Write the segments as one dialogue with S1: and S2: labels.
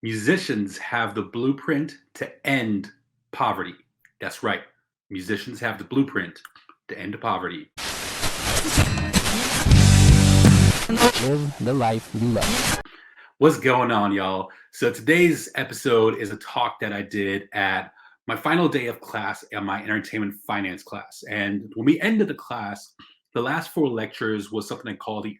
S1: Musicians have the blueprint to end poverty. That's right. Musicians have the blueprint to end poverty.
S2: Live the life you love.
S1: What's going on, y'all? So today's episode is a talk that I did at my final day of class in my entertainment finance class. And when we ended the class, the last four lectures was something I call the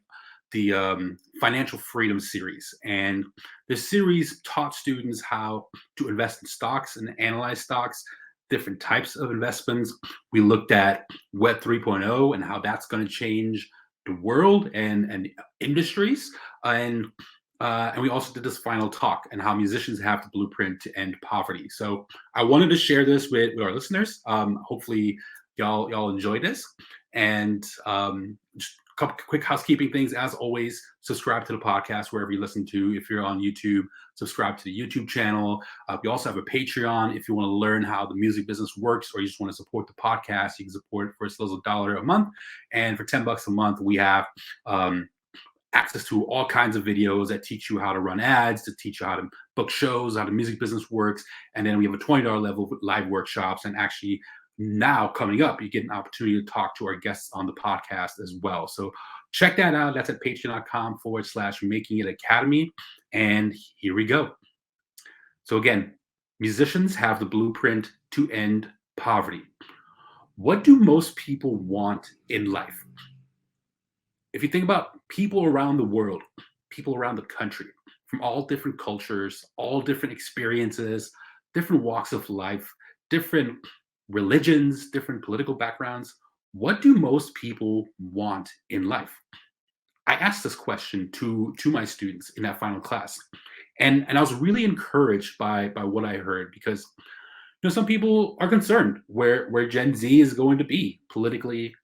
S1: financial freedom series. And this series taught students how to invest in stocks and analyze stocks, different types of investments. We looked at Web 3.0 and how that's going to change the world and industries. And we also did this final talk and how musicians have the blueprint to end poverty. So I wanted to share this with our listeners. Hopefully, y'all enjoy this. And just a couple quick housekeeping things. As always, subscribe to the podcast wherever you listen to. If you're on YouTube, subscribe to the YouTube channel. We also have a Patreon. If you want to learn how the music business works, or you just want to support the podcast, you can support it for as little as $1 a month. And for $10 a month, we have access to all kinds of videos that teach you how to run ads, to teach you how to book shows, how the music business works. And then we have a $20 level with live workshops. And actually now coming up, you get an opportunity to talk to our guests on the podcast as well. So check that out. That's at patreon.com/making it academy. And here we go. So again, musicians have the blueprint to end poverty. What do most people want in life? If you think about people around the world, people around the country, from all different cultures, all different experiences, different walks of life, different religions, different political backgrounds, what do most people want in life? I asked this question to my students in that final class. And I was really encouraged by what I heard, because some people are concerned where Gen Z is going to be politically,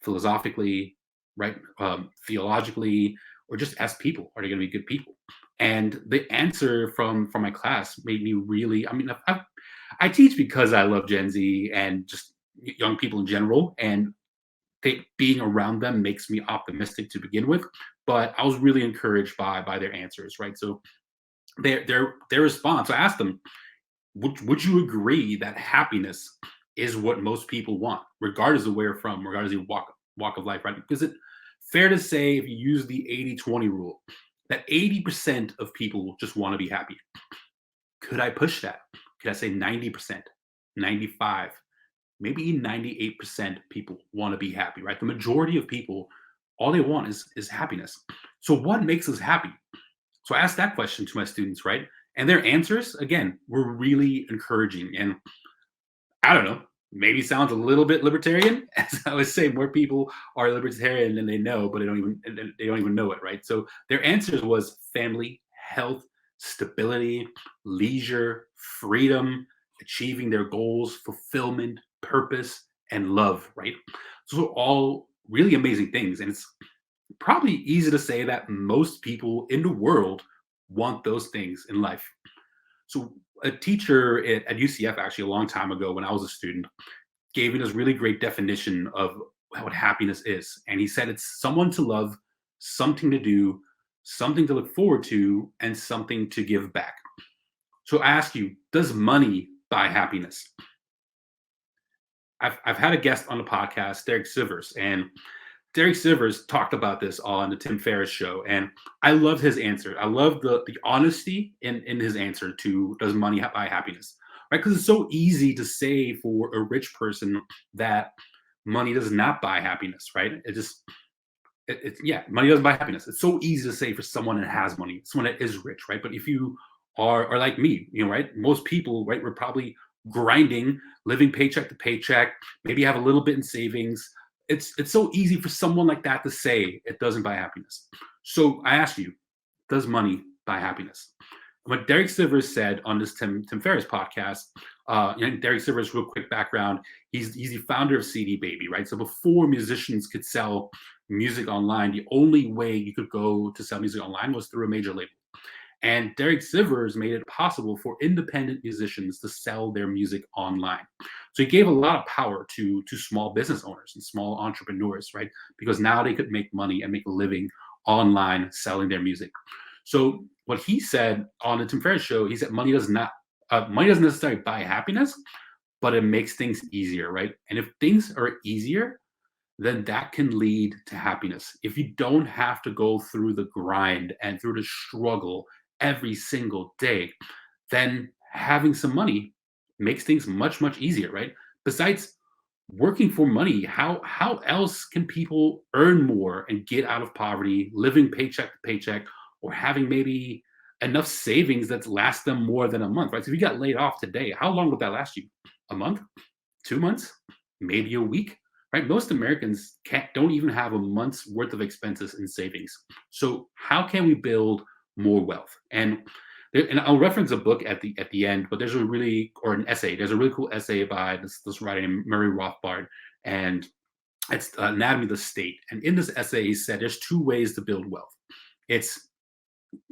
S1: philosophically, right? Theologically, or just as people. Are they going to be good people? And the answer from my class made me really, I teach because I love Gen Z and just young people in general. And being around them makes me optimistic to begin with. But I was really encouraged by their answers, right? So their response, I asked them, would you agree that happiness is what most people want, regardless of where you're from, regardless of your walk of life, right? Because it's fair to say, if you use the 80-20 rule, that 80% of people just want to be happy. Could I push that? Could I say 90%, 95%, maybe 98% people want to be happy, right? The majority of people, all they want is happiness. So what makes us happy? So I asked that question to my students, right? And their answers, again, were really encouraging. And I don't know, maybe sounds a little bit libertarian. As I would say, more people are libertarian than they know, but they don't even know it, right? So their answers was family, health, stability, leisure, freedom, achieving their goals, fulfillment, purpose, and love, right? So all really amazing things. And it's probably easy to say that most people in the world want those things in life. So a teacher at UCF, actually a long time ago when I was a student, gave me this really great definition of what happiness is. And he said it's someone to love, something to do, something to look forward to, and something to give back. So I ask you, does money buy happiness? I've had a guest on the podcast, Derek Sivers, and Derek Sivers talked about this on the Tim Ferriss show, and I loved his answer. I love the honesty in his answer to does money buy happiness, right? Because it's so easy to say for a rich person that money does not buy happiness, right? Money doesn't buy happiness. It's so easy to say for someone that has money, someone that is rich, right? But if you are like me, right? Most people, right? We're probably grinding, living paycheck to paycheck, maybe have a little bit in savings. It's so easy for someone like that to say it doesn't buy happiness. So I ask you, does money buy happiness? What Derek Sivers said on this Tim Ferriss podcast, Derek Sivers, real quick background, he's the founder of CD Baby, right? So before musicians could sell music online, the only way you could go to sell music online was through a major label. And Derek Sivers made it possible for independent musicians to sell their music online. So he gave a lot of power to small business owners and small entrepreneurs, right? Because now they could make money and make a living online selling their music. So what he said on the Tim Ferriss show, he said money doesn't necessarily buy happiness, but it makes things easier, right? And if things are easier, then that can lead to happiness. If you don't have to go through the grind and through the struggle every single day, then having some money makes things much, much easier, right? Besides working for money, how else can people earn more and get out of poverty, living paycheck to paycheck, or having maybe enough savings that lasts them more than a month, right? So if you got laid off today, how long would that last you? A month? 2 months? Maybe a week? Right? Most Americans don't even have a month's worth of expenses in savings. So how can we build more wealth? And I'll reference a book at the end, but there's an essay. There's a really cool essay by this writer named Murray Rothbard, and it's Anatomy of the State. And in this essay, he said there's two ways to build wealth. It's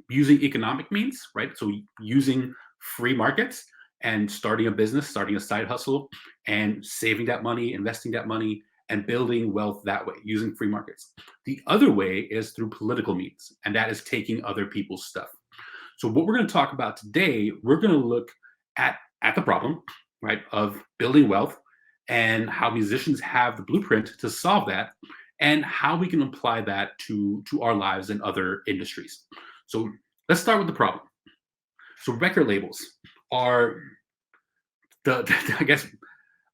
S1: using economic means, right? So using free markets and starting a business, starting a side hustle, and saving that money, investing that money, and building wealth that way, using free markets. The other way is through political means, and that is taking other people's stuff. So what we're going to talk about today, we're going to look at the problem, right, of building wealth and how musicians have the blueprint to solve that, and how we can apply that to our lives and other industries. So let's start with the problem. So record labels are I guess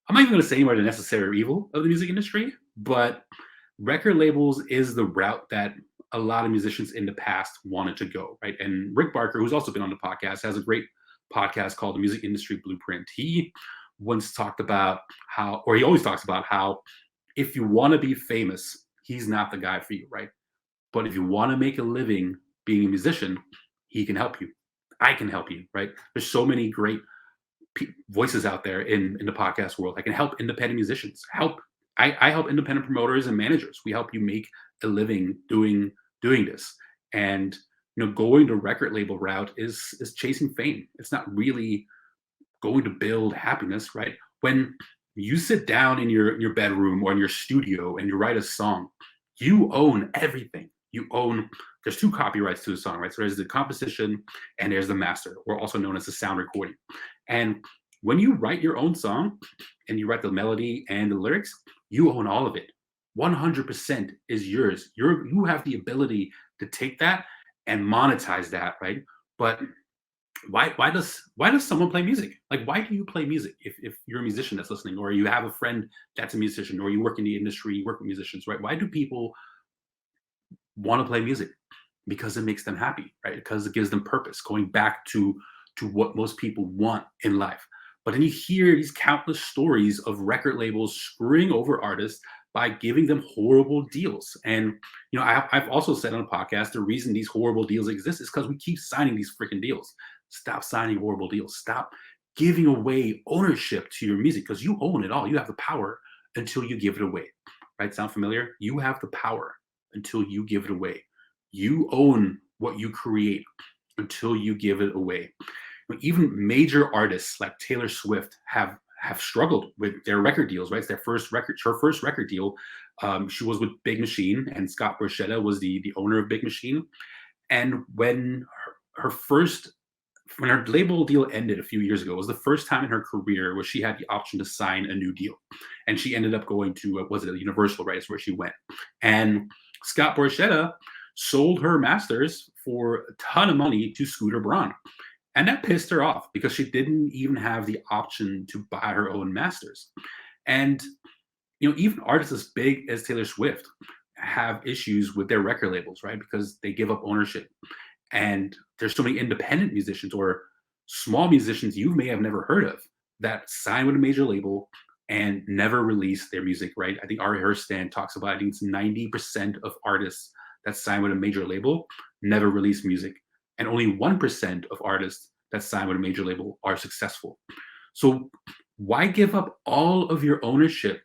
S1: I'm not even going to say anywhere the necessary evil of the music industry, but record labels is the route that a lot of musicians in the past wanted to go, right? And Rick Barker, who's also been on the podcast, has a great podcast called The Music Industry Blueprint. He once talked about he always talks about how if you want to be famous, he's not the guy for you, right? But if you want to make a living being a musician, he can help you. I can help you, right? There's so many great voices out there in the podcast world. I can help independent musicians. I help independent promoters and managers. We help you make a living doing this. And going the record label route is chasing fame. It's not really going to build happiness, right? When you sit down in your bedroom or in your studio and you write a song, you own everything. There's two copyrights to the song, right? So there's the composition and there's the master, or also known as the sound recording. And when you write your own song and you write the melody and the lyrics, you own all of it. 100% is yours. You have the ability to take that and monetize that, right? But why does someone play music? Like, why do you play music if you're a musician that's listening, or you have a friend that's a musician, or you work in the industry, you work with musicians, right? Why do people want to play music? Because it makes them happy, right? Because it gives them purpose, going back to what most people want in life. But then you hear these countless stories of record labels screwing over artists by giving them horrible deals. And I've also said on the podcast, the reason these horrible deals exist is because we keep signing these freaking deals. Stop signing horrible deals. Stop giving away ownership to your music, because you own it all. You have the power until you give it away. Right? Sound familiar? You have the power until you give it away. You own what you create until you give it away. Even major artists like Taylor Swift have struggled with their record deals, right? It's her first record deal. She was with Big Machine, and Scott Borchetta was the owner of Big Machine. And when her label deal ended a few years ago, it was the first time in her career where she had the option to sign a new deal. And she ended up going to, Universal, right? That's where she went. And Scott Borchetta sold her masters for a ton of money to Scooter Braun. And that pissed her off because she didn't even have the option to buy her own masters. And, even artists as big as Taylor Swift have issues with their record labels, right? Because they give up ownership. And there's so many independent musicians or small musicians you may have never heard of that sign with a major label and never release their music, right? I think Ari Herstand talks about, I think it's 90% of artists that sign with a major label never release music. And only 1% of artists that sign with a major label are successful. So why give up all of your ownership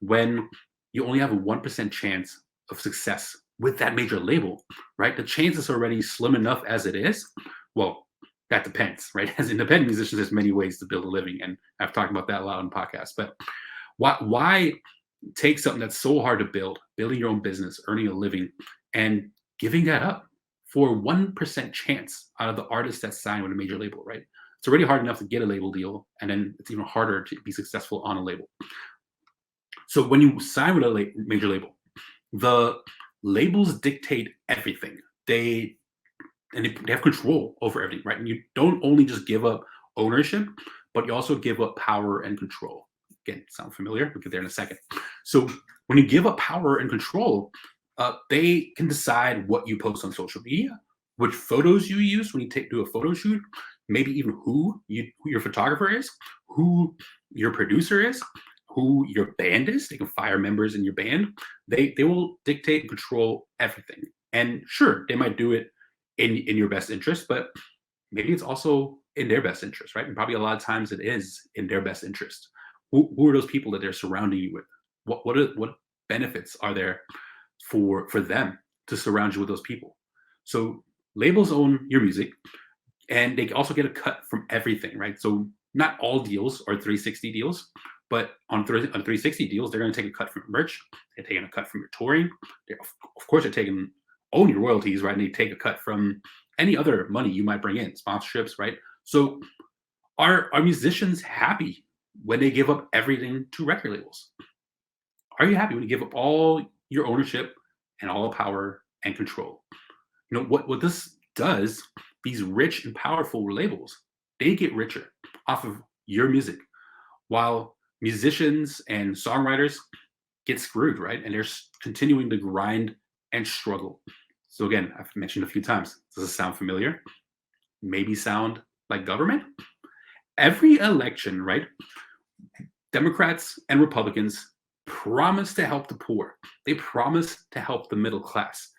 S1: when you only have a 1% chance of success with that major label, right? The chance is already slim enough as it is. Well, that depends, right? As independent musicians, there's many ways to build a living. And I've talked about that a lot on podcasts. But why take something that's so hard to build, building your own business, earning a living, and giving that up for a 1% chance out of the artists that sign with a major label, right? It's already hard enough to get a label deal, and then it's even harder to be successful on a label. So when you sign with a major label, the labels dictate everything. They have control over everything, right? And you don't only just give up ownership, but you also give up power and control. Again, sound familiar? We'll get there in a second. So when you give up power and control, they can decide what you post on social media, which photos you use when you do a photo shoot, maybe even who your photographer is, who your producer is, who your band is. They can fire members in your band. They will dictate and control everything. And sure, they might do it in your best interest, but maybe it's also in their best interest, right? And probably a lot of times it is in their best interest. Who are those people that they're surrounding you with? What benefits are there for them to surround you with those people? So labels own your music, and they also get a cut from everything, right? So not all deals are 360 deals, but on 360 deals, they're going to take a cut from merch. They're taking a cut from your touring. Of course, they're own your royalties, right? And they take a cut from any other money you might bring in, sponsorships, right? So are musicians happy when they give up everything to record labels? Are you happy when you give up all your ownership and all power and control? You know, what this does, these rich and powerful labels, they get richer off of your music, while musicians and songwriters get screwed, right? And they're continuing to grind and struggle. So again, I've mentioned a few times, does this sound familiar? Maybe sound like government? Every election, right? Democrats and Republicans promise to help the poor. They promise to help the middle class.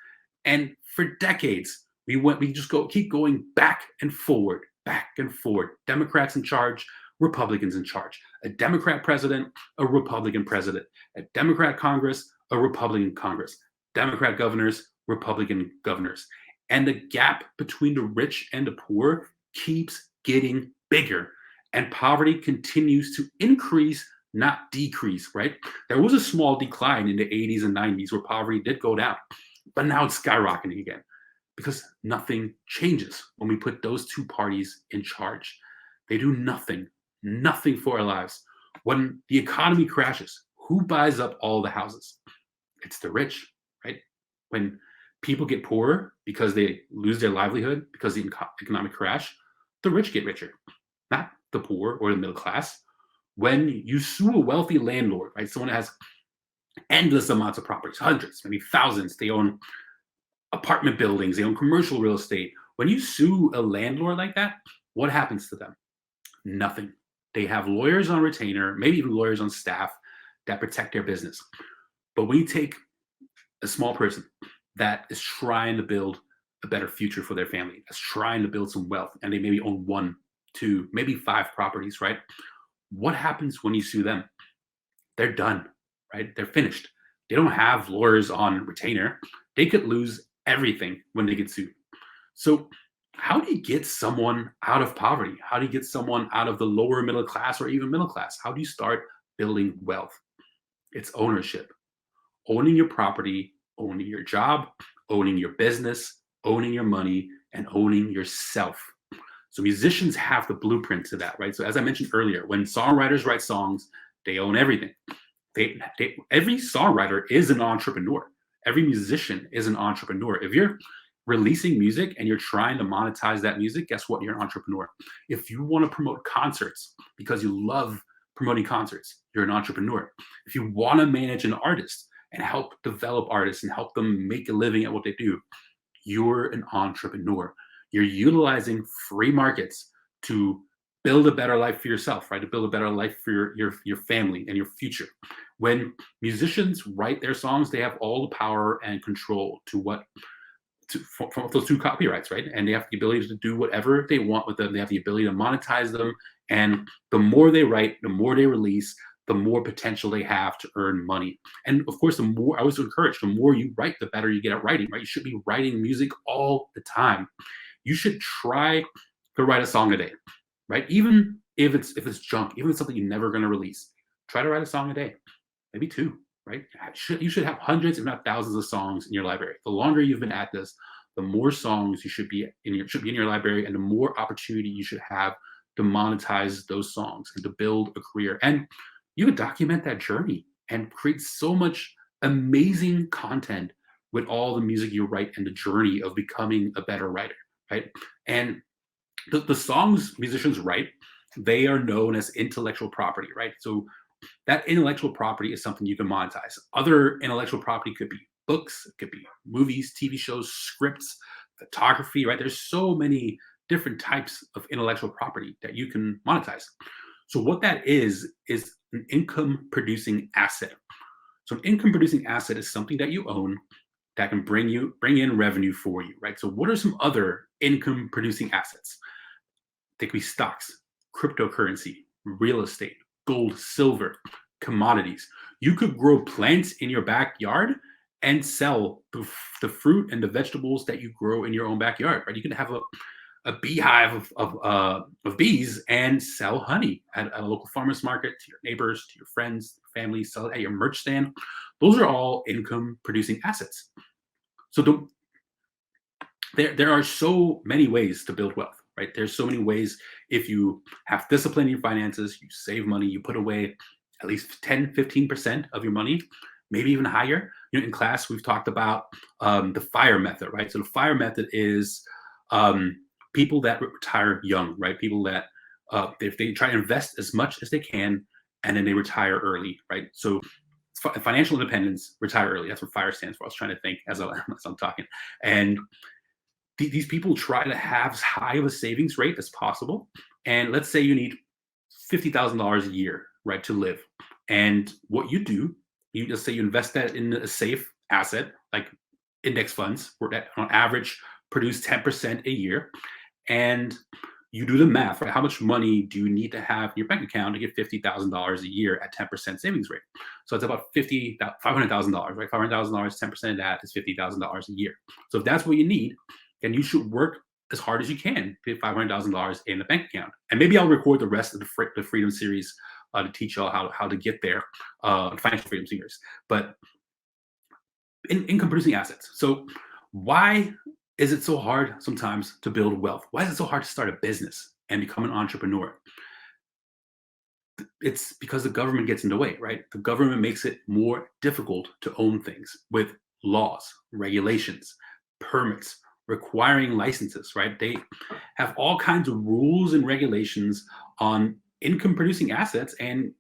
S1: And for decades, we just keep going back and forward. Democrats in charge, Republicans in charge. A Democrat president, a Republican president. A Democrat Congress, a Republican Congress. Democrat governors, Republican governors. And the gap between the rich and the poor keeps getting bigger. And poverty continues to increase, not decrease, right? There was a small decline in the 80s and 90s where poverty did go down, but now it's skyrocketing again because nothing changes when we put those two parties in charge. They do nothing for our lives. When the economy crashes, who buys up all the houses? It's the rich, right? When people get poorer because they lose their livelihood because of the economic crash, the rich get richer, not the poor or the middle class. When you sue a wealthy landlord, right, someone that has endless amounts of properties, hundreds, maybe thousands, they own apartment buildings, they own commercial real estate. When you sue a landlord like that, what happens to them? Nothing. They have lawyers on retainer, maybe even lawyers on staff that protect their business. But when you take a small person that is trying to build a better future for their family, that's trying to build some wealth, and they maybe own 1, 2, maybe 5 properties, right? What happens when you sue them? They're done, right? They're finished. They don't have lawyers on retainer. They could lose everything when they get sued. So how do you get someone out of poverty? How do you get someone out of the lower middle class or even middle class? How do you start building wealth? It's ownership. Owning your property, owning your job, owning your business, owning your money, and owning yourself. So musicians have the blueprint to that, right? So as I mentioned earlier, when songwriters write songs, they own everything. Every songwriter is an entrepreneur. Every musician is an entrepreneur. If you're releasing music and you're trying to monetize that music, guess what? You're an entrepreneur. If you want to promote concerts because you love promoting concerts, you're an entrepreneur. If you want to manage an artist and help develop artists and help them make a living at what they do, you're an entrepreneur. You're utilizing free markets to build a better life for yourself, right? To build a better life for your family and your future. When musicians write their songs, they have all the power and control from those 2 copyrights, right? And they have the ability to do whatever they want with them. They have the ability to monetize them. And the more they write, the more they release, the more potential they have to earn money. And of course, the more I was encouraged, the more you write, the better you get at writing, right? You should be writing music all the time. You should try to write a song a day, right? Even if it's junk, even if it's something you're never going to release, try to write a song a day, maybe 2, right? You should have hundreds, if not thousands of songs in your library. The longer you've been at this, the more songs you should be in your library, and the more opportunity you should have to monetize those songs and to build a career. And you could document that journey and create so much amazing content with all the music you write and the journey of becoming a better writer, right? And the songs musicians write, they are known as intellectual property, right? So that intellectual property is something you can monetize. Other intellectual property could be books, it could be movies, TV shows, scripts, photography, right? There's so many different types of intellectual property that you can monetize. So what that is an income producing asset. So an income producing asset is something that you own that can bring in revenue for you, right? So what are some other income producing assets? They could be stocks, cryptocurrency, real estate, gold, silver, commodities. You could grow plants in your backyard and sell the fruit and the vegetables that you grow in your own backyard, right? You can have a beehive of bees and sell honey at a local farmer's market to your neighbors, to your friends, family, sell it at your merch stand. Those are all income producing assets. So there are so many ways to build wealth, right? There's so many ways. If you have discipline in your finances, you save money, you put away at least 10, 15% of your money, maybe even higher. You know, in class, we've talked about the FIRE method, right? So the FIRE method is people that retire young, right? People that if they try to invest as much as they can and then they retire early, right? So financial independence, retire early. That's what FIRE stands for. I was trying to think as I'm talking. And these people try to have as high of a savings rate as possible. And let's say you need $50,000 a year, right, to live. And what you do, you just say you invest that in a safe asset like index funds, where that on average produce 10% a year. And you do the math, right? How much money do you need to have in your bank account to get $50,000 a year at 10% savings rate? So it's about $500,000, right? $500,000, 10% of that is $50,000 a year. So if that's what you need, then you should work as hard as you can to get $500,000 in the bank account. And maybe I'll record the rest of the Freedom series to teach y'all how to get there, financial freedom series. But income producing assets. So why is it so hard sometimes to build wealth? Why is it so hard to start a business and become an entrepreneur? It's because the government gets in the way, right? The government makes it more difficult to own things with laws, regulations, permits, requiring licenses, right? They have all kinds of rules and regulations on income producing assets and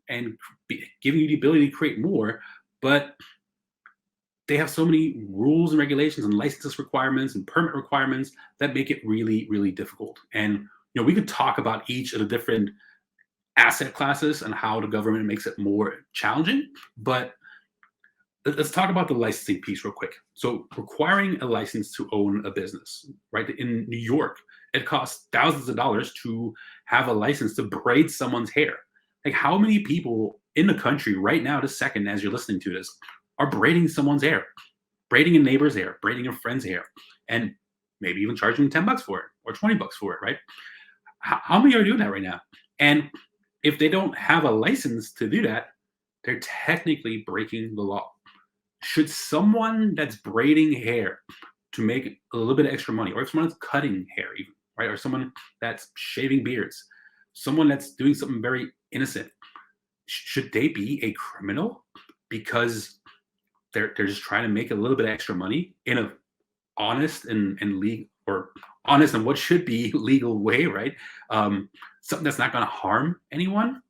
S1: giving you the ability to create more, but they have so many rules and regulations and licenses requirements and permit requirements that make it really, really difficult. And we could talk about each of the different asset classes and how the government makes it more challenging, but let's talk about the licensing piece real quick. So requiring a license to own a business, right? In New York, it costs thousands of dollars to have a license to braid someone's hair. Like, how many people in the country right now, this second, as you're listening to this, are braiding someone's hair, braiding a neighbor's hair, braiding a friend's hair, and maybe even charging them $10 for it or $20 for it, right? How many are doing that right now? And if they don't have a license to do that, they're technically breaking the law. Should someone that's braiding hair to make a little bit of extra money, or if someone that's cutting hair even, right, or someone that's shaving beards, someone that's doing something very innocent, should they be a criminal because they're just trying to make a little bit of extra money in a honest and legal, or honest and what should be legal way, right? Something that's not going to harm anyone?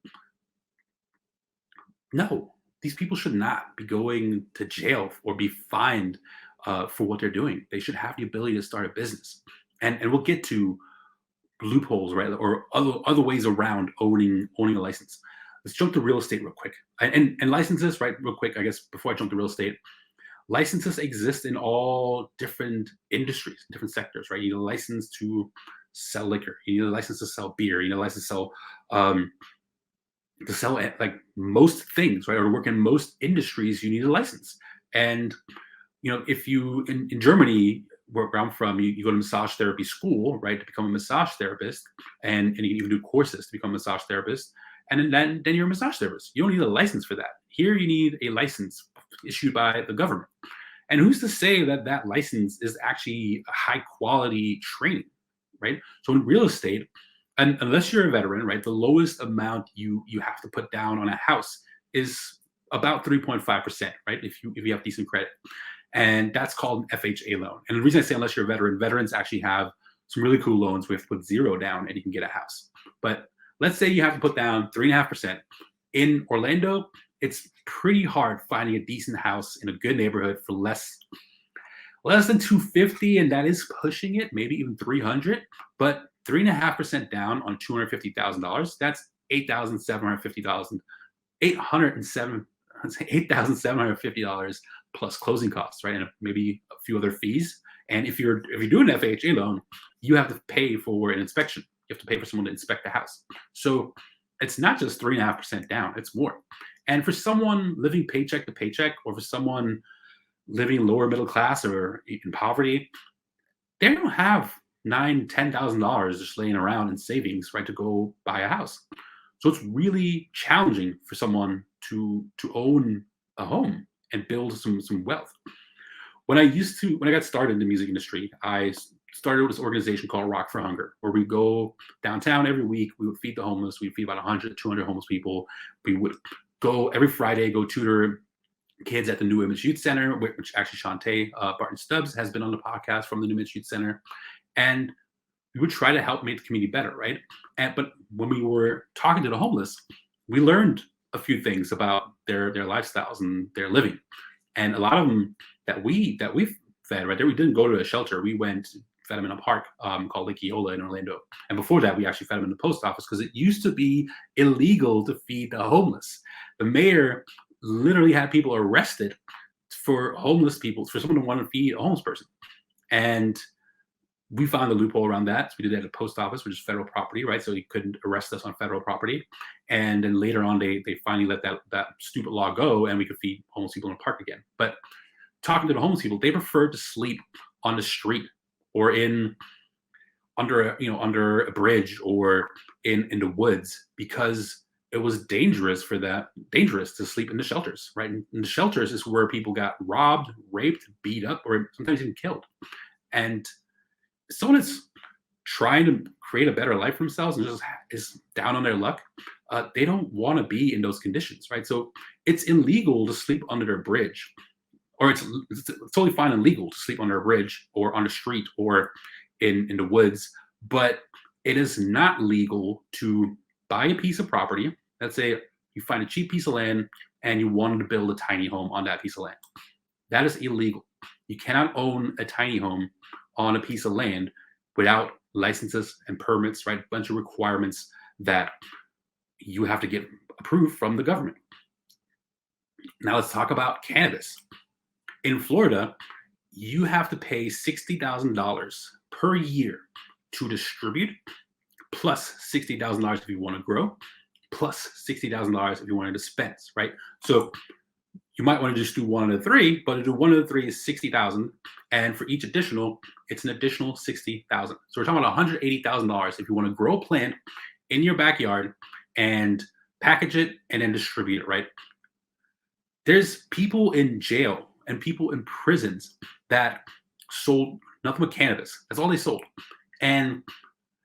S1: No, these people should not be going to jail or be fined for what they're doing. They should have the ability to start a business. And we'll get to loopholes, right, or other ways around owning a license. Let's jump to real estate real quick. And licenses, right, real quick, I guess, before I jump to real estate. Licenses exist in all different industries, different sectors, right? You need a license to sell liquor. You need a license to sell beer. You need a license to sell like most things, right? Or to work in most industries, you need a license. And if you in Germany, where I'm from, you go to massage therapy school, right, to become a massage therapist, and you can even do courses to become a massage therapist, and then you're a massage therapist. You don't need a license for that. Here, you need a license issued by the government. And who's to say that that license is actually a high quality training, right? So in real estate, and unless you're a veteran, right, the lowest amount you have to put down on a house is about 3.5%, right? If you have decent credit. And that's called an FHA loan. And the reason I say unless you're a veteran, veterans actually have some really cool loans with zero down and you can get a house. But let's say you have to put down 3.5%. In Orlando, it's pretty hard finding a decent house in a good neighborhood for less than 250, and that is pushing it, maybe even 300. But 3.5% down on $250,000, that's $8,750, $8,750 plus closing costs, right? And maybe a few other fees. And if you're doing an FHA loan, you have to pay for an inspection. You have to pay for someone to inspect the house. So it's not just 3.5% down, it's more. And for someone living paycheck to paycheck, or for someone living lower middle class or in poverty, they don't have $9,000-$10,000 just laying around in savings, right, to go buy a house. So it's really challenging for someone to own a home and build some wealth. When I got started in the music industry, I started with this organization called Rock for Hunger, where we go downtown every week. We would feed the homeless. We'd feed about 100, 200 homeless people. We would go every Friday, go tutor kids at the New Image Youth Center, which actually Shantae Barton Stubbs has been on the podcast from the New Image Youth Center. And we would try to help make the community better, right? But when we were talking to the homeless, we learned a few things about their lifestyles and their living. And a lot of them that we fed, right there, we didn't go to a shelter. We went, fed them in a park called Lake Eola in Orlando. And before that, we actually fed them in the post office because it used to be illegal to feed the homeless. The mayor literally had people arrested for homeless people, for someone who wanted to feed a homeless person. And we found a loophole around that. So we did that at the post office, which is federal property, right? So he couldn't arrest us on federal property. And then later on, they finally let that stupid law go, and we could feed homeless people in the park again. But talking to the homeless people, they preferred to sleep on the street or under a bridge or in the woods, because it was dangerous to sleep in the shelters, right? And the shelters is where people got robbed, raped, beat up, or sometimes even killed. And someone that's trying to create a better life for themselves and just is down on their luck, they don't want to be in those conditions, right? So it's illegal to sleep under a bridge, or it's totally fine and legal to sleep under a bridge or on the street or in the woods, but it is not legal to buy a piece of property. Let's say you find a cheap piece of land and you wanted to build a tiny home on that piece of land. That is illegal. You cannot own a tiny home on a piece of land without licenses and permits, right? A bunch of requirements that you have to get approved from the government. Now let's talk about cannabis. In Florida, you have to pay $60,000 per year to distribute, plus $60,000 if you want to grow, plus $60,000 if you want to dispense, right? So you might want to just do one of the three, but to do one of the three is $60,000, and for each additional, it's an additional $60,000. So we're talking about $180,000 if you want to grow a plant in your backyard and package it and then distribute it, right? There's people in jail and people in prisons that sold nothing but cannabis. That's all they sold, and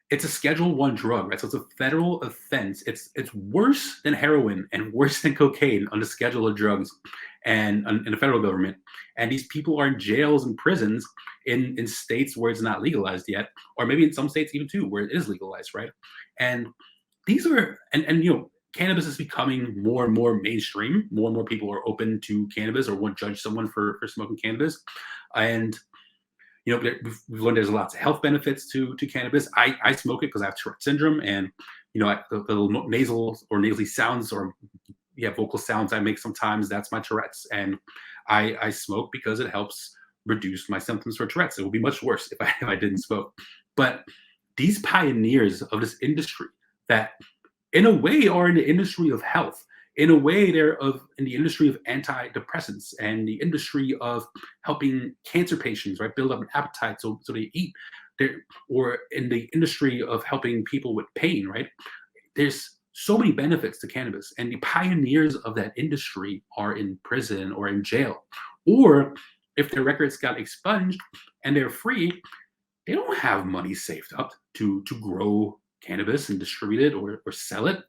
S1: it's a Schedule I drug, right? So it's a federal offense. It's worse than heroin and worse than cocaine on the schedule of drugs and in the federal government. And these people are in jails and prisons in states where it's not legalized yet, or maybe in some states even too, where it is legalized, right? And these are, and cannabis is becoming more and more mainstream. More and more people are open to cannabis or won't judge someone for smoking cannabis. And we've learned there's lots of health benefits to cannabis. I smoke it because I have Tourette syndrome, and the little nasally sounds or vocal sounds I make sometimes, that's my Tourette's, and I smoke because it helps reduce my symptoms for Tourette's. It would be much worse if I didn't smoke. But these pioneers of this industry that, in a way, are in the industry of health. In a way, they're in the industry of antidepressants and the industry of helping cancer patients, right, build up an appetite so they eat. Or in the industry of helping people with pain, right? There's so many benefits to cannabis, and the pioneers of that industry are in prison or in jail, or if their records got expunged and they're free, they don't have money saved up to grow cannabis and distribute it or sell it,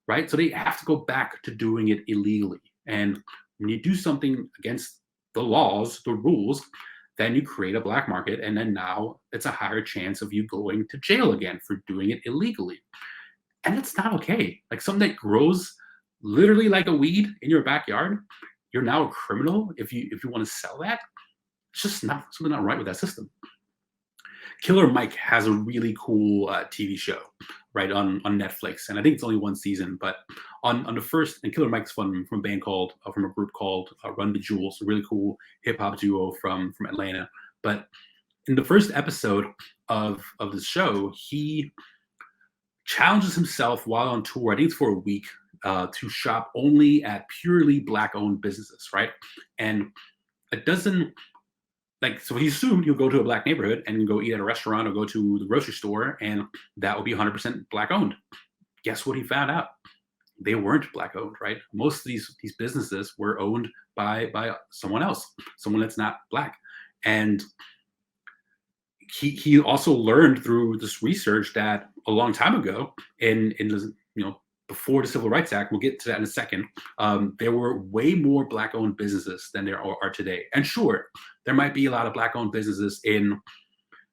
S1: right? So they have to go back to doing it illegally. And when you do something against the laws, the rules, then you create a black market, and then now it's a higher chance of you going to jail again for doing it illegally. And it's not okay. Like something that grows literally like a weed in your backyard, you're now a criminal if you want to sell that. It's just not something not right with that system. Killer Mike has a really cool TV show, right, on Netflix, and I think it's only one season. But on the first, and Killer Mike's from a band called from a group called Run the Jewels, a really cool hip hop duo from Atlanta. But in the first episode of the show, he challenges himself while on tour. I think it's for a week to shop only at purely black-owned businesses, right? And it doesn't. Like, so he assumed he'll go to a black neighborhood and go eat at a restaurant or go to the grocery store, and that will be 100% black owned. Guess what he found out? They weren't black owned, right? Most of these businesses were owned by someone else, someone that's not black. And he also learned through this research that a long time ago, in the, before the Civil Rights Act, we'll get to that in a second, there were way more black-owned businesses than there are today. And sure, there might be a lot of black-owned businesses in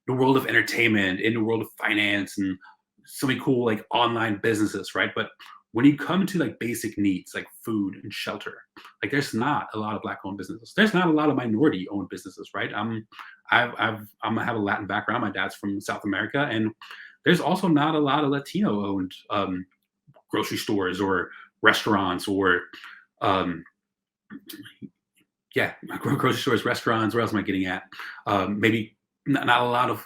S1: the world of entertainment, in the world of finance, and so many cool like online businesses, right? But when you come to like basic needs like food and shelter, like there's not a lot of black-owned businesses. There's not a lot of minority-owned businesses, right? I have a Latin background. My dad's from South America, and there's also not a lot of Latino-owned grocery stores or restaurants or grocery stores, restaurants. Where else am I getting at? Maybe not a lot of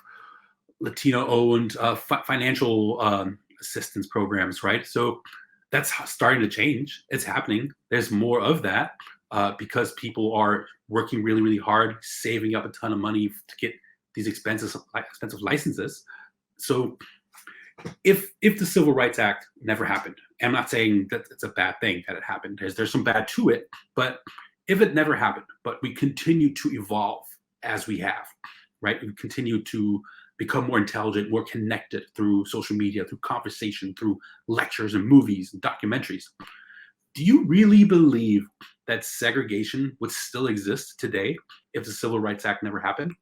S1: Latino-owned financial assistance programs, right? So that's starting to change. It's happening. There's more of that because people are working really, really hard, saving up a ton of money to get these expensive licenses. So if the Civil Rights Act never happened, I'm not saying that it's a bad thing that it happened. There's some bad to it, but if it never happened, but we continue to evolve as we have, right? We continue to become more intelligent, more connected through social media, through conversation, through lectures and movies and documentaries. Do you really believe that segregation would still exist today if the Civil Rights Act never happened?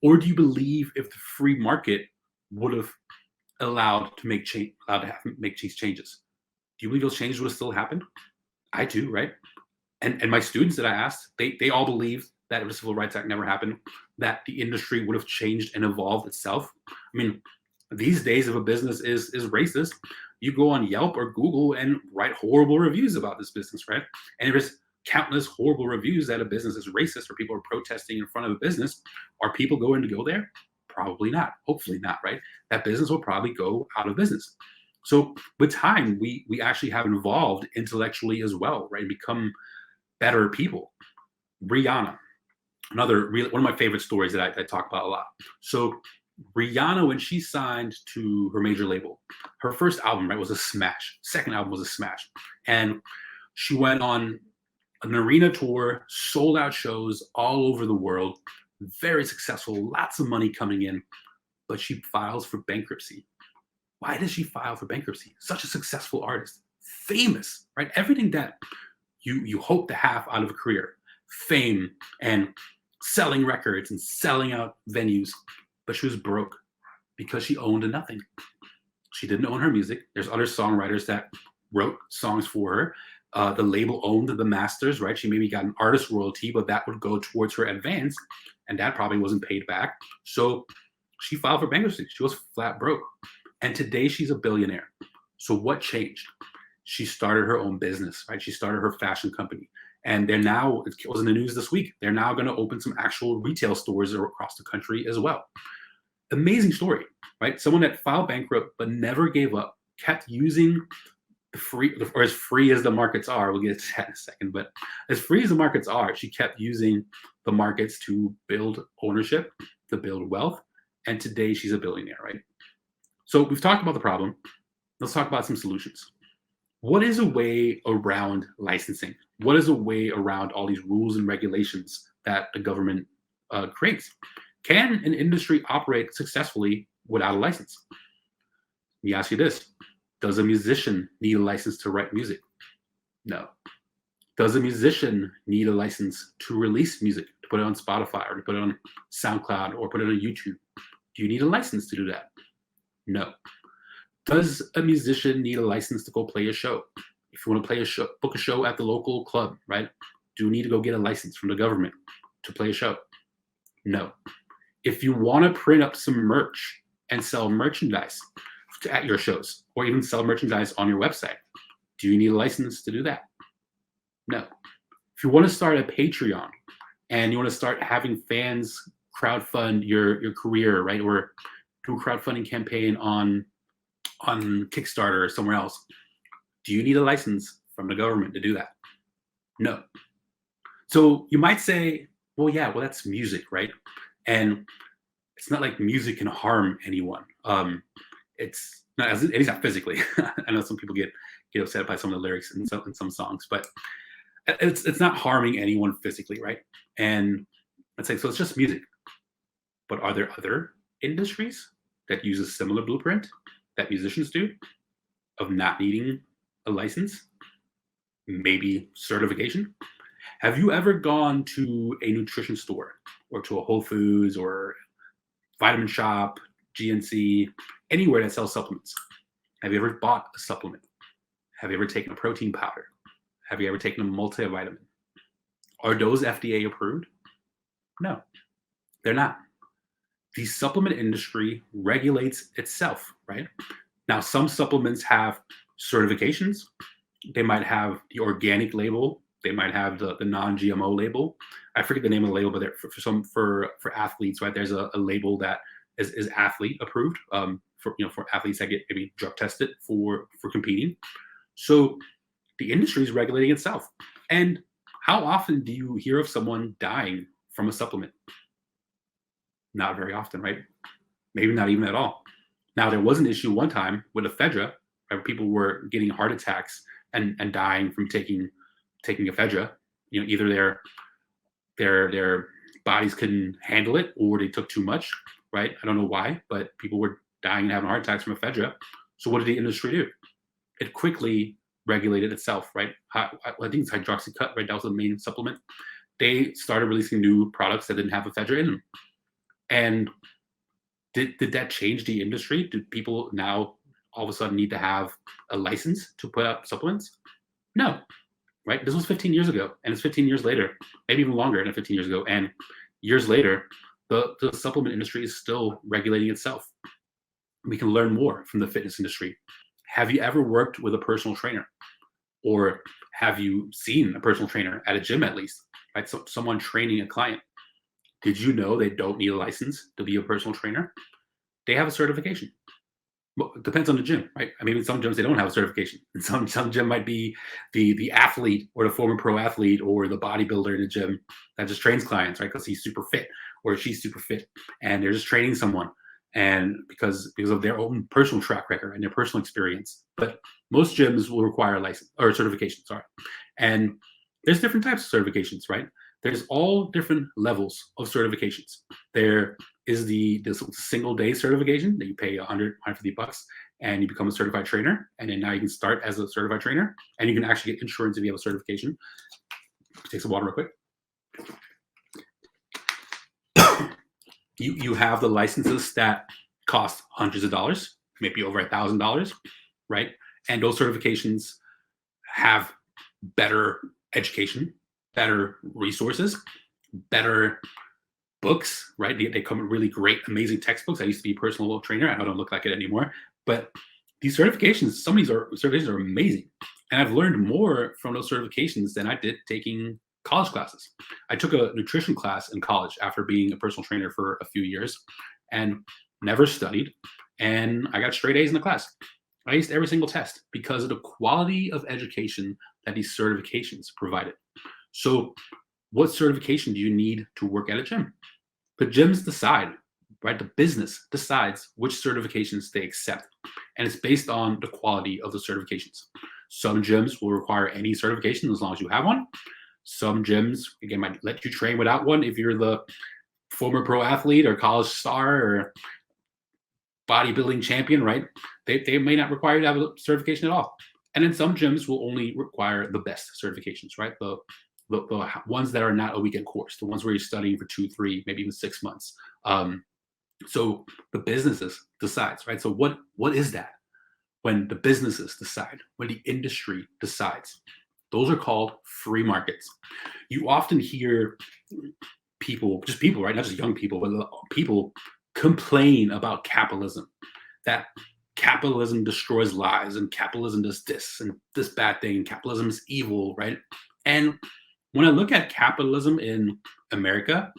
S1: Or do you believe if the free market would have allowed to make these changes? Do you believe those changes would have still happened? I do, right? And my students that I asked, they all believe that if the Civil Rights Act never happened, that the industry would have changed and evolved itself. I mean, these days, if a business is racist, you go on Yelp or Google and write horrible reviews about this business, right? And there's countless horrible reviews that a business is racist or people are protesting in front of a business. Are people going to go there? Probably not. Hopefully not, right? That business will probably go out of business. So with time, we actually have evolved intellectually as well, right? Become better people. Rihanna, one of my favorite stories that I talk about a lot. So Rihanna, when she signed to her major label, her first album, right, was a smash. Second album was a smash. And she went on an arena tour, sold out shows all over the world, very successful, lots of money coming in, but she files for bankruptcy. Why does she file for bankruptcy? Such a successful artist, famous, right? Everything that you hope to have out of a career, fame and selling records and selling out venues, but she was broke because she owned nothing. She didn't own her music. There's other songwriters that wrote songs for her. The label owned the masters, right? She maybe got an artist royalty, but that would go towards her advance, and that probably wasn't paid back. So she filed for bankruptcy. She was flat broke. And today she's a billionaire. So what changed? She started her own business, right? She started her fashion company. And they're now, it was in the news this week, they're now going to open some actual retail stores across the country as well. Amazing story, right? Someone that filed bankrupt but never gave up, kept using the free, or as free as the markets are, we'll get to that in a second, but as free as the markets are, she kept using the markets to build ownership, to build wealth. And today she's a billionaire, right? So we've talked about the problem. Let's talk about some solutions. What is a way around licensing? What is a way around all these rules and regulations that the government creates. Can an industry operate successfully without a license? Let me ask you this. Does a musician need a license to write music? No. Does a musician need a license to release music, to put it on Spotify or to put it on SoundCloud or put it on YouTube? Do you need a license to do that? No. Does a musician need a license to go play a show? If you want to play a show, book a show at the local club, right? Do you need to go get a license from the government to play a show? No. If you want to print up some merch and sell merchandise at your shows, or even sell merchandise on your website, do you need a license to do that? No. If you want to start a Patreon and you want to start having fans crowdfund your career, right, or do a crowdfunding campaign on Kickstarter or somewhere else, do you need a license from the government to do that? No. So you might say, well, yeah, well, that's music, right? And it's not like music can harm anyone. It's not, at least not physically. I know some people get upset by some of the lyrics in some songs, but it's not harming anyone physically, right? And it's like, so it's just music. But are there other industries that use a similar blueprint that musicians do of not needing a license? Maybe certification? Have you ever gone to a nutrition store or to a Whole Foods or Vitamin Shop, GNC, anywhere that sells supplements? Have you ever bought a supplement? Have you ever taken a protein powder? Have you ever taken a multivitamin? Are those FDA approved? No, they're not. The supplement industry regulates itself, right? Now, some supplements have certifications. They might have the organic label. They might have the non-GMO label. I forget the name of the label, but for athletes, right? There's a label that is athlete approved for athletes that get maybe drug tested for competing. So the industry is regulating itself. And how often do you hear of someone dying from a supplement? Not very often, right? Maybe not even at all. Now, there was an issue one time with ephedra, right, where people were getting heart attacks and dying from taking ephedra. Either their bodies couldn't handle it or they took too much, right? I don't know why, but people were dying and having heart attacks from ephedra. So what did the industry do? It quickly regulated itself, right? I think it's hydroxycut, right? That was the main supplement. They started releasing new products that didn't have ephedra in them. And did that change the industry? Do people now all of a sudden need to have a license to put out supplements? No, right? This was 15 years ago, and it's 15 years later, maybe even longer than 15 years ago. And years later, the supplement industry is still regulating itself. We can learn more from the fitness industry. Have you ever worked with a personal trainer? Or have you seen a personal trainer at a gym at least, right? So someone training a client. Did you know they don't need a license to be a personal trainer? They have a certification. Well, it depends on the gym, right? I mean, in some gyms, they don't have a certification. And some gym might be the athlete or the former pro athlete or the bodybuilder in the gym that just trains clients, right? Because he's super fit or she's super fit. And they're just training someone. And because of their own personal track record and their personal experience. But most gyms will require a license or certification, sorry. And there's different types of certifications, right? There's all different levels of certifications. There is this single day certification that you pay $150 and you become a certified trainer. And then now you can start as a certified trainer and you can actually get insurance if you have a certification. Take some water real quick. You have the licenses that cost hundreds of dollars, maybe over $1,000, right? And those certifications have better education, better resources, better books, right? They come with really great, amazing textbooks. I used to be a personal trainer. I don't look like it anymore. But these certifications, some of these certifications are amazing. And I've learned more from those certifications than I did taking college classes. I took a nutrition class in college after being a personal trainer for a few years and never studied. And I got straight A's in the class. I aced every single test because of the quality of education that these certifications provided. So what certification do you need to work at a gym? The gyms decide, right? The business decides which certifications they accept. And it's based on the quality of the certifications. Some gyms will require any certification as long as you have one. Some gyms, again, might let you train without one if you're the former pro athlete or college star or bodybuilding champion, right? They may not require you to have a certification at all. And then some gyms will only require the best certifications, right? The ones that are not a weekend course, the ones where you're studying for 2, 3, maybe even 6 months. So the businesses decides, right? So what is that? When the businesses decide, when the industry decides, those are called free markets. You often hear people, right? Not just young people, but people complain about capitalism, that capitalism destroys lives and capitalism does this and this bad thing. Capitalism is evil, right? And when I look at capitalism in America,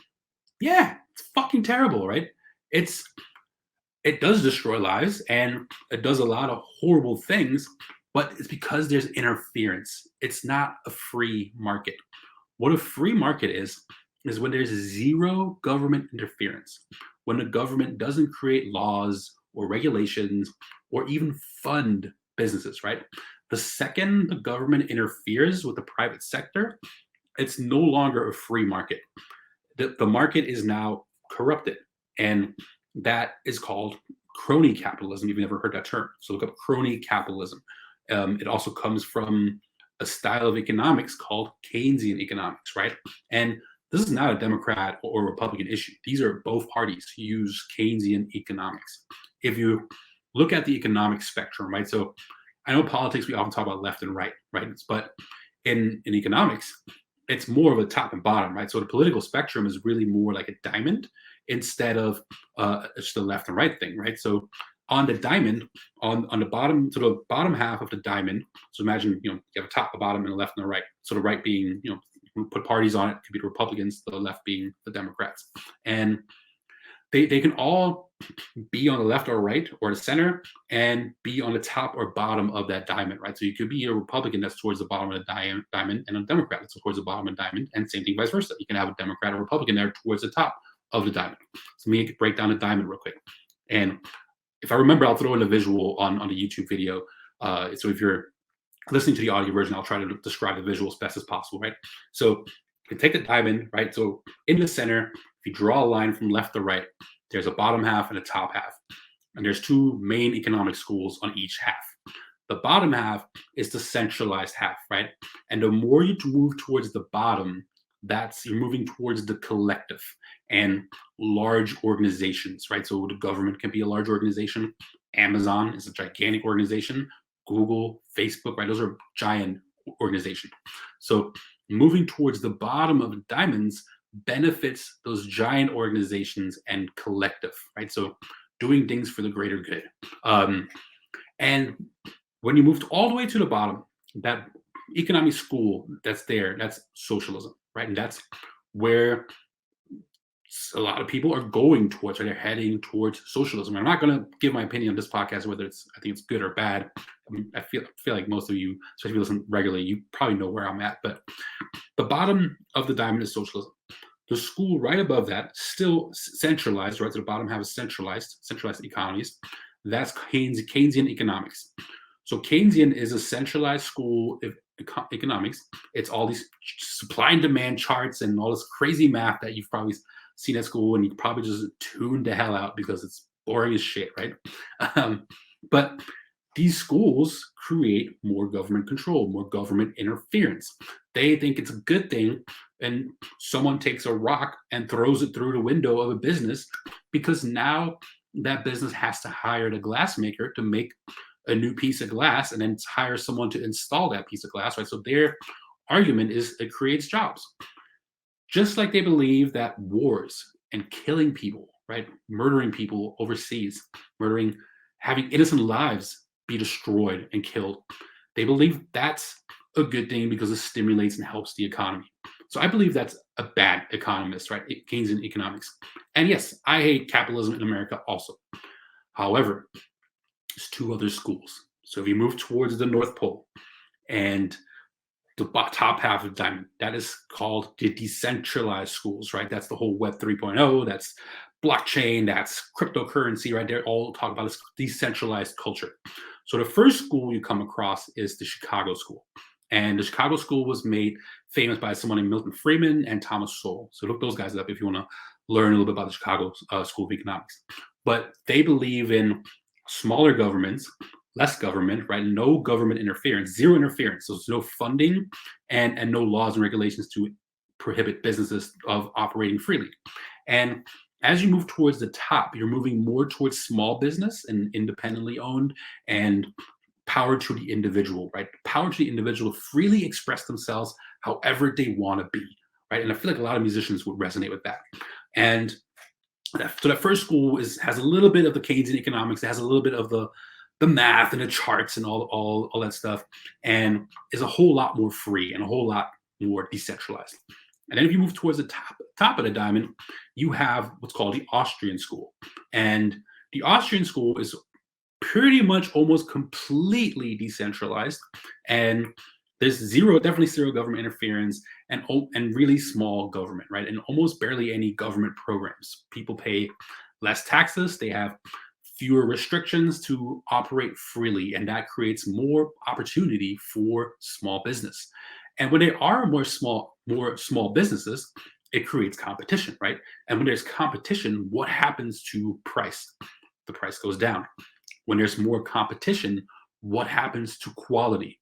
S1: yeah, it's fucking terrible, right? It does destroy lives and it does a lot of horrible things, but it's because there's interference. It's not a free market. What a free market is when there's zero government interference, when the government doesn't create laws or regulations or even fund businesses, right? The second the government interferes with the private sector, it's no longer a free market. The market is now corrupted, and that is called crony capitalism. You've never heard that term, so look up crony capitalism. It also comes from a style of economics called Keynesian economics, right? And this is not a Democrat or Republican issue. These are both parties who use Keynesian economics. If you look at the economic spectrum, right? So I know politics, we often talk about left and right, right? But in economics, it's more of a top and bottom, right? So the political spectrum is really more like a diamond instead of just a left and right thing, right? So on the diamond, on the bottom, to the bottom half of the diamond, so imagine, you have a top, a bottom, and a left and a right. So the right being, put parties on it, could be the Republicans, the left being the Democrats. And they can all be on the left or right or the center and be on the top or bottom of that diamond, right? So you could be a Republican that's towards the bottom of the diamond and a Democrat that's towards the bottom of the diamond, and same thing vice versa. You can have a Democrat or Republican there towards the top of the diamond. So let me break down the diamond real quick. And if I remember, I'll throw in a visual on the YouTube video. So if you're listening to the audio version, I'll try to describe the visual as best as possible, right? So you can take the diamond, right? So in the center, if you draw a line from left to right, there's a bottom half and a top half. And there's two main economic schools on each half. The bottom half is the centralized half, right? And the more you move towards the bottom, you're moving towards the collective and large organizations, right? So the government can be a large organization. Amazon is a gigantic organization. Google, Facebook, right? Those are giant organizations. So moving towards the bottom of the diamonds benefits those giant organizations and collective, right? So doing things for the greater good. And when you moved all the way to the bottom, that economic school that's there, that's socialism, right? And that's where a lot of people are going towards, or they're heading towards socialism. I'm not going to give my opinion on this podcast, whether I think it's good or bad. I feel like most of you, especially if you listen regularly, you probably know where I'm at. But the bottom of the diamond is socialism. The school right above that, still centralized, right? So the bottom half is centralized economies. That's Keynesian economics. So Keynesian is a centralized school of economics. It's all these supply and demand charts and all this crazy math that you've probably seen at school, and you probably just tune the hell out because it's boring as shit, right? But these schools create more government control, more government interference. They think it's a good thing, and someone takes a rock and throws it through the window of a business because now that business has to hire the glass maker to make a new piece of glass and then hire someone to install that piece of glass, right? So their argument is it creates jobs. Just like they believe that wars and killing people, right? Murdering people overseas, having innocent lives be destroyed and killed. They believe that's a good thing because it stimulates and helps the economy. So I believe that's a bad economist, right? Keynesian economics. And yes, I hate capitalism in America also. However, there's two other schools. So if you move towards the North Pole and the top half of the diamond, that is called the decentralized schools, right? That's the whole Web 3.0, that's blockchain, that's cryptocurrency, right? They're all talk about this decentralized culture. So the first school you come across is the Chicago School. And the Chicago School was made famous by someone named Milton Friedman and Thomas Sowell. So look those guys up if you want to learn a little bit about the Chicago School of Economics. But they believe in smaller governments, less government, right? No government interference, zero interference. So there's no funding and no laws and regulations to prohibit businesses of operating freely. And as you move towards the top, you're moving more towards small business and independently owned and power to the individual, right? Power to the individual to freely express themselves however they want to be, right? And I feel like a lot of musicians would resonate with that. And so that first school has a little bit of the Keynesian economics, it has a little bit of the math and the charts and all that stuff, and is a whole lot more free and a whole lot more decentralized. And then if you move towards the top of the diamond, you have what's called the Austrian School. And the Austrian School is pretty much almost completely decentralized. And there's definitely zero government interference and really small government, right? And almost barely any government programs. People pay less taxes. They have fewer restrictions to operate freely, and that creates more opportunity for small business. And when there are more small businesses, it creates competition, right? And when there's competition, what happens to price? The price goes down. When there's more competition, what happens to quality?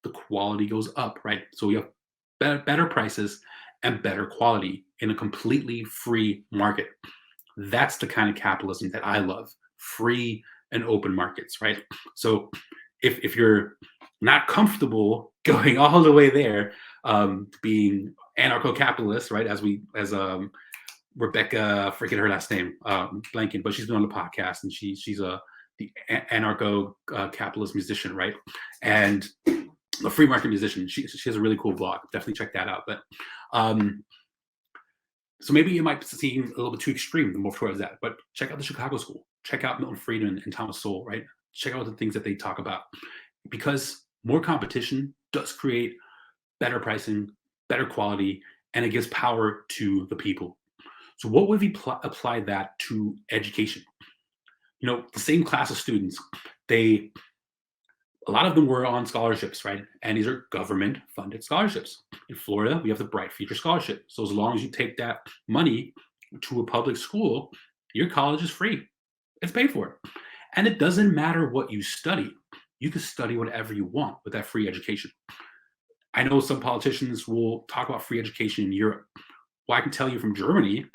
S1: The quality goes up, right? So we have better prices and better quality in a completely free market. That's the kind of capitalism that I love. Free and open markets, right? So if you're not comfortable going all the way there, being anarcho-capitalist, right? As Rebecca, forget her last name, blanking, but she's been on the podcast, and she's the anarcho-capitalist musician, right? And a free market musician. She has a really cool blog. Definitely check that out. But so maybe it might seem a little bit too extreme to move towards that. But check out the Chicago School. Check out Milton Friedman and Thomas Sowell, right? Check out the things that they talk about, because more competition does create better pricing, better quality, and it gives power to the people. So what would we apply that to education? You know, the same class of students, a lot of them were on scholarships, right? And these are government-funded scholarships. In Florida, we have the Bright Future Scholarship. So as long as you take that money to a public school, your college is free. It's paid for. And it doesn't matter what you study. You can study whatever you want with that free education. I know some politicians will talk about free education in Europe. Well, I can tell you from Germany,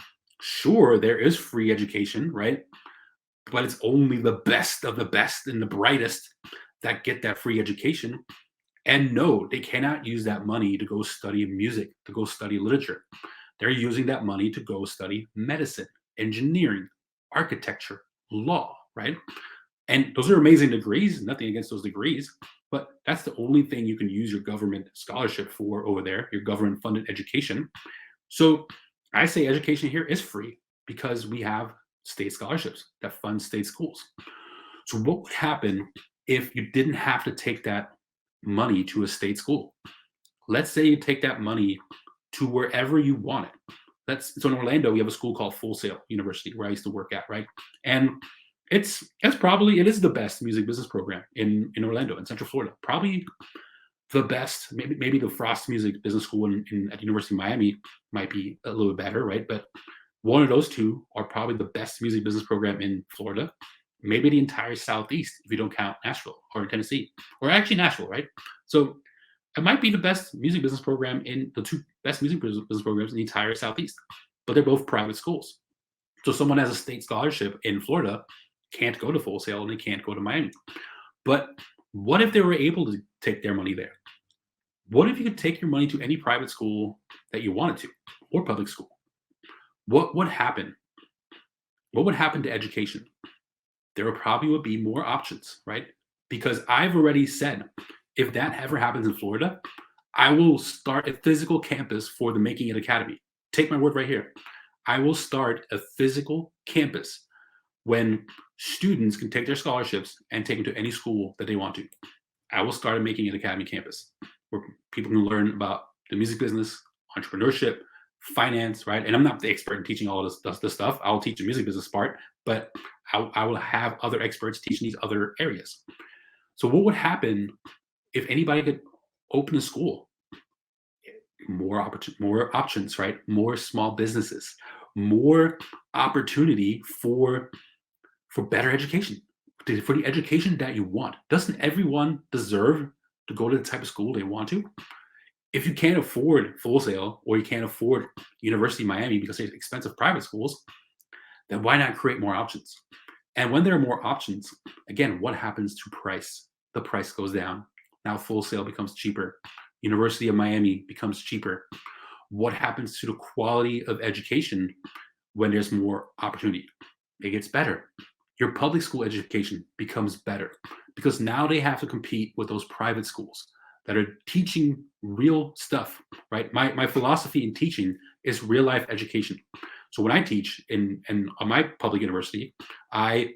S1: sure, there is free education, right? But it's only the best of the best and the brightest that get that free education. And no, they cannot use that money to go study music, to go study literature. They're using that money to go study medicine, engineering, architecture, law, right? And those are amazing degrees, nothing against those degrees, but that's the only thing you can use your government scholarship for over there, your government funded education. So I say education here is free because we have state scholarships that fund state schools. So what would happen if you didn't have to take that money to a state school? Let's say you take that money to wherever you want it. So in Orlando, we have a school called Full Sail University, where I used to work at, right? And it is the best music business program in Orlando, in Central Florida. Probably the best. Maybe the Frost Music Business School at the University of Miami might be a little bit better, right? But one of those two are probably the best music business program in Florida. Maybe the entire Southeast, if you don't count Nashville or Tennessee, or actually Nashville, right? So it might be the best music business program in the two best music business programs in the entire Southeast, but they're both private schools. So someone has a state scholarship in Florida can't go to Full Sail and they can't go to Miami. But what if they were able to take their money there? What if you could take your money to any private school that you wanted to, or public school? What would happen? What would happen to education? There would be more options, right? Because I've already said, if that ever happens in Florida, I will start a physical campus for the Making It Academy. Take my word right here. I will start a physical campus when students can take their scholarships and take them to any school that they want to. I will start a Making It Academy campus where people can learn about the music business, entrepreneurship, finance, right? And I'm not the expert in teaching all this stuff. I'll teach the music business part, but I will have other experts teaching these other areas. So what would happen if anybody could open a school? More options, right? More small businesses, more opportunity for better education, for the education that you want. Doesn't everyone deserve to go to the type of school they want to? If you can't afford Full Sail or you can't afford University of Miami because they're expensive private schools, then why not create more options? And when there are more options, again, what happens to price? The price goes down. Now Full Sail becomes cheaper. University of Miami becomes cheaper. What happens to the quality of education when there's more opportunity? It gets better. Your public school education becomes better because now they have to compete with those private schools that are teaching real stuff, right? My philosophy in teaching is real life education. So when I teach in my public university, I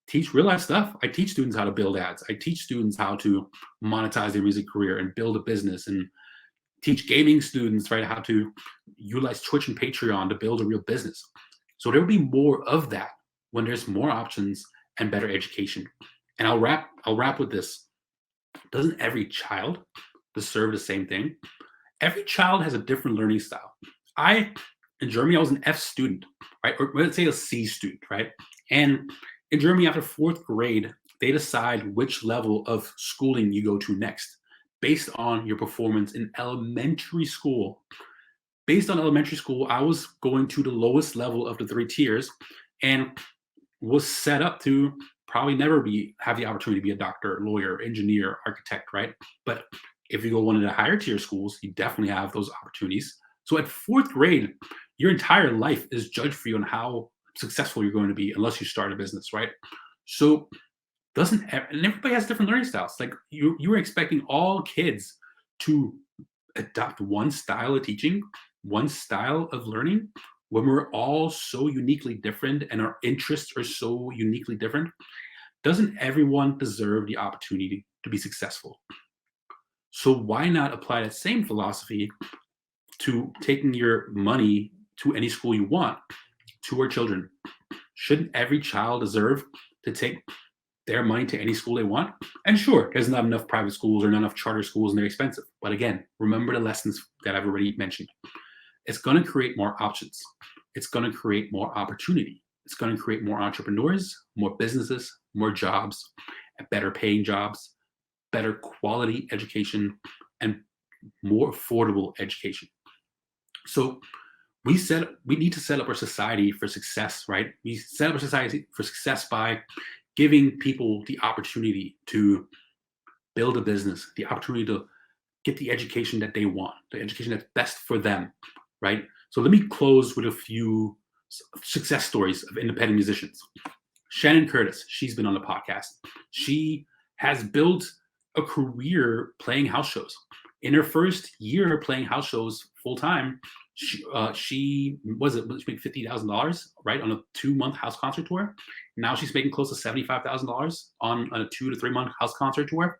S1: teach real life stuff. I teach students how to build ads. I teach students how to monetize their music career and build a business, and teach gaming students, right, how to utilize Twitch and Patreon to build a real business. So there will be more of that when there's more options and better education. And I'll wrap with this. Doesn't every child deserve the same thing? Every child has a different learning style. In Germany, I was an F student, right? Or let's say a C student, right? And in Germany, after fourth grade, they decide which level of schooling you go to next based on your performance in elementary school. Based on elementary school, I was going to the lowest level of the 3 tiers and was set up to probably never have the opportunity to be a doctor, lawyer, engineer, architect, right? But if you go one of the higher tier schools, you definitely have those opportunities. So at fourth grade, your entire life is judged for you on how successful you're going to be unless you start a business, right? So and everybody has different learning styles. Like you were expecting all kids to adopt one style of teaching, one style of learning, when we're all so uniquely different and our interests are so uniquely different. Doesn't everyone deserve the opportunity to be successful? So why not apply that same philosophy to taking your money to any school you want to our children? Shouldn't every child deserve to take their money to any school they want? And sure, there's not enough private schools or not enough charter schools and they're expensive. But again, remember the lessons that I've already mentioned. It's going to create more options. It's going to create more opportunity. It's going to create more entrepreneurs, more businesses, more jobs, better paying jobs, better quality education, and more affordable education. So we need to set up our society for success, right? We set up our society for success by giving people the opportunity to build a business, the opportunity to get the education that they want, the education that's best for them, right? So let me close with a few success stories of independent musicians. Shannon Curtis, she's been on the podcast. She has built a career playing house shows. In her first year playing house shows full time, she making $50,000, right, on a 2-month house concert tour. Now she's making close to $75,000 on a 2 to 3 month house concert tour.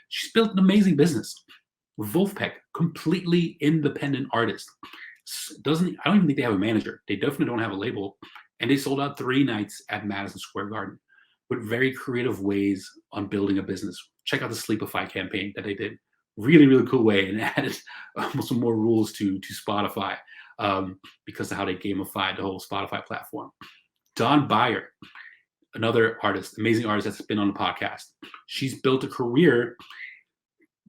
S1: She's built an amazing business. Wolfpack, completely independent artist. I don't even think they have a manager. They definitely don't have a label. And they sold out 3 nights at Madison Square Garden with very creative ways on building a business. Check out the Sleepify campaign that they did. Really, really cool way, and added some more rules to Spotify because of how they gamified the whole Spotify platform. Dawn Beyer, another artist, amazing artist that's been on the podcast. She's built a career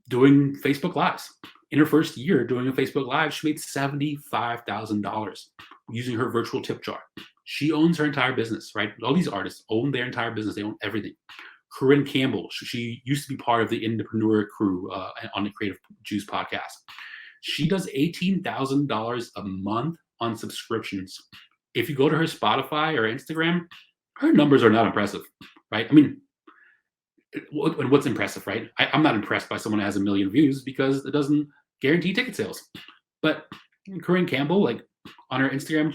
S1: doing Facebook Lives. In her first year doing a Facebook Live, she made $75,000 using her virtual tip jar. She owns her entire business, right? All these artists own their entire business. They own everything. Corinne Campbell, she used to be part of the Entrepreneur crew on the Creative Juice podcast. She does $18,000 a month on subscriptions. If you go to her Spotify or Instagram, her numbers are not impressive, right? I mean, what's impressive, right? I'm not impressed by someone that has 1 million views because it doesn't guarantee ticket sales. But Corinne Campbell, like on her Instagram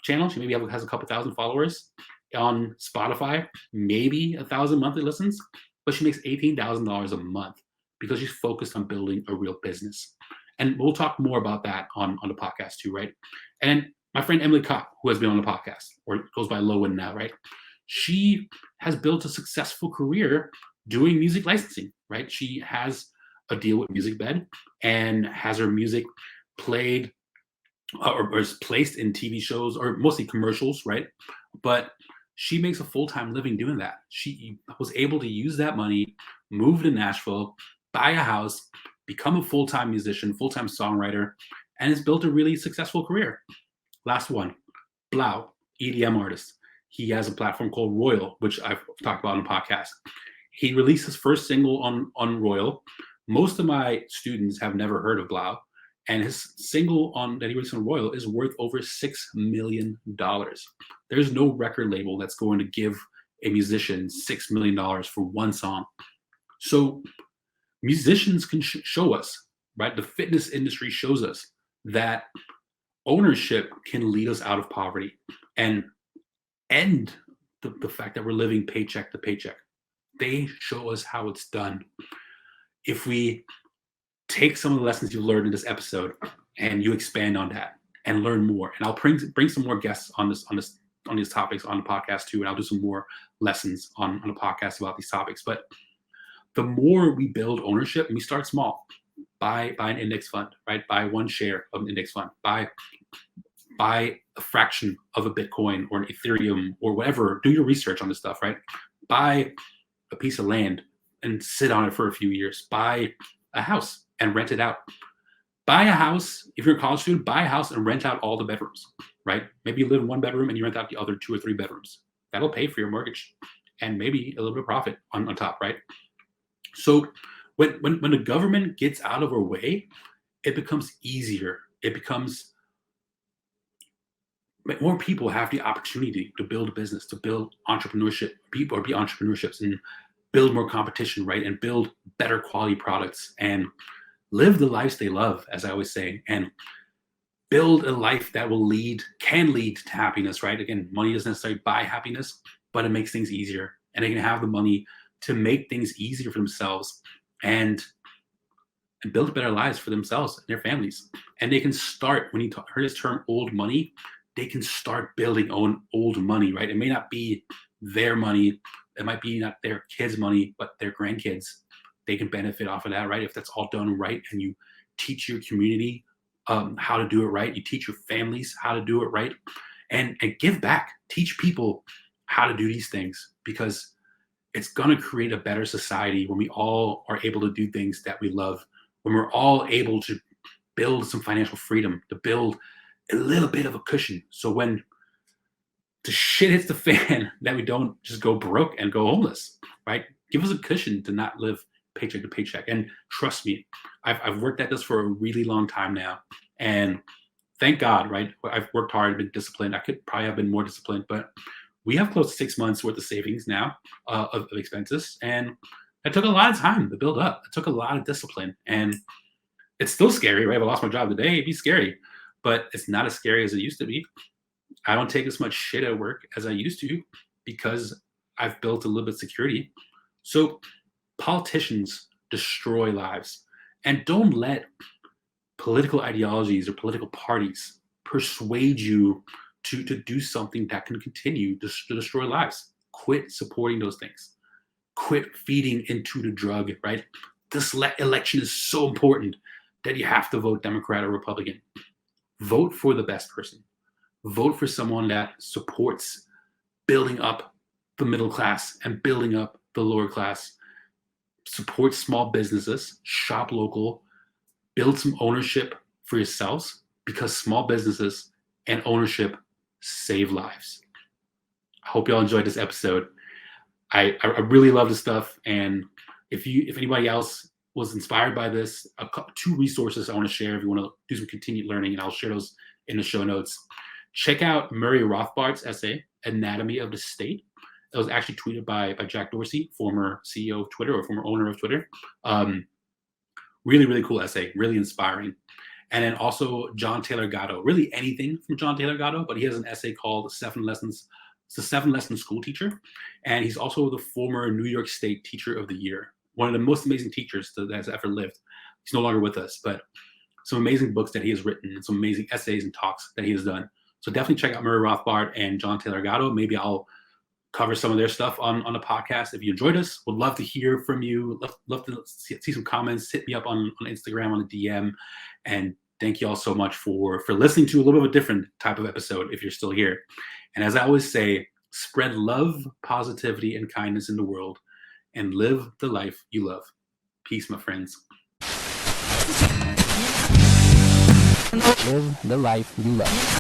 S1: channel, she maybe has a couple thousand followers. On Spotify, maybe 1,000 monthly listens, but she makes $18,000 a month because she's focused on building a real business. And we'll talk more about that on the podcast too, right? And my friend Emily Kopp, who has been on the podcast, or goes by Lowen now, right? She has built a successful career doing music licensing, right? She has a deal with MusicBed and has her music played or is placed in TV shows or mostly commercials, right? But she makes a full-time living doing that. She was able to use that money, move to Nashville, buy a house, become a full-time musician, full-time songwriter, and has built a really successful career. Last one, Blau, EDM artist. He has a platform called Royal, which I've talked about on the podcast. He released his first single on Royal. Most of my students have never heard of Blau, and his single that he released on Royal is worth over $6 million. There's no record label that's going to give a musician $6 million for one song. So musicians can show us, right? The fitness industry shows us that ownership can lead us out of poverty and end the fact that we're living paycheck to paycheck. They show us how it's done. If we take some of the lessons you learned in this episode and you expand on that and learn more, and I'll bring some more guests on these topics on the podcast too, and I'll do some more lessons on the podcast about these topics. But the more we build ownership, and we start small, buy an index fund, right? Buy one share of an index fund, buy a fraction of a Bitcoin or an Ethereum or whatever. Do your research on this stuff, right? Buy a piece of land and sit on it for a few years. Buy a house and rent it out. Buy a house. If you're a college student, buy a house and rent out all the bedrooms, right? Maybe you live in one bedroom and you rent out the other 2 or 3 bedrooms. That'll pay for your mortgage and maybe a little bit of profit on top, right? So when the government gets out of our way, it becomes easier. It becomes more people have the opportunity to build a business, to build entrepreneurship, be entrepreneurships, and build more competition, right? And build better quality products and live the lives they love, as I always say, and build a life that can lead to happiness, right? Again, money doesn't necessarily buy happiness, but it makes things easier. And they can have the money to make things easier for themselves and build better lives for themselves and their families. And they can start, when you heard this term old money, they can start building old money, right? It may not be their money. It might be not their kids' money, but their grandkids. They can benefit off of that, right? If that's all done right and you teach your community how to do it right, you teach your families how to do it right, and give back. Teach people how to do these things, because it's going to create a better society when we all are able to do things that we love, when we're all able to build some financial freedom, to build a little bit of a cushion. So when the shit hits the fan, that we don't just go broke and go homeless, right? Give us a cushion to not live paycheck to paycheck. And trust me, I've worked at this for a really long time now. And thank God, right? I've worked hard, been disciplined. I could probably have been more disciplined, but we have close to 6 months worth of savings now of expenses. And it took a lot of time to build up. It took a lot of discipline. And it's still scary, right? If I lost my job today, it'd be scary. But it's not as scary as it used to be. I don't take as much shit at work as I used to because I've built a little bit of security. So politicians destroy lives. And don't let political ideologies or political parties persuade you to do something that can continue to destroy lives. Quit supporting those things. Quit feeding into the drug, right? This election is so important that you have to vote Democrat or Republican. Vote for the best person. Vote for someone that supports building up the middle class and building up the lower class. Support small businesses, shop local, build some ownership for yourselves, because small businesses and ownership save lives. I hope y'all enjoyed this episode. I really love this stuff. And if anybody else was inspired by this, 2 resources I want to share if you want to do some continued learning, and I'll share those in the show notes. Check out Murray Rothbard's essay, Anatomy of the State. It was actually tweeted by Jack Dorsey, former CEO of Twitter or former owner of Twitter. Really, really cool essay, really inspiring. And then also John Taylor Gatto, really anything from John Taylor Gatto, but he has an essay called 7 Lessons. It's the 7 Lesson School Teacher. And he's also the former New York State Teacher of the Year. One of the most amazing teachers that has ever lived. He's no longer with us, but some amazing books that he has written and some amazing essays and talks that he has done. So definitely check out Murray Rothbard and John Taylor Gatto. Maybe I'll cover some of their stuff on the podcast. If you enjoyed us, would love to hear from you. Love to see some comments. Hit me up on Instagram on a DM and Thank you all so much for listening to a little bit of a different type of episode if you're still here. And as I always say, spread love, positivity, and kindness in the world and live the life you love. Peace, my friends.
S2: Live the life you love.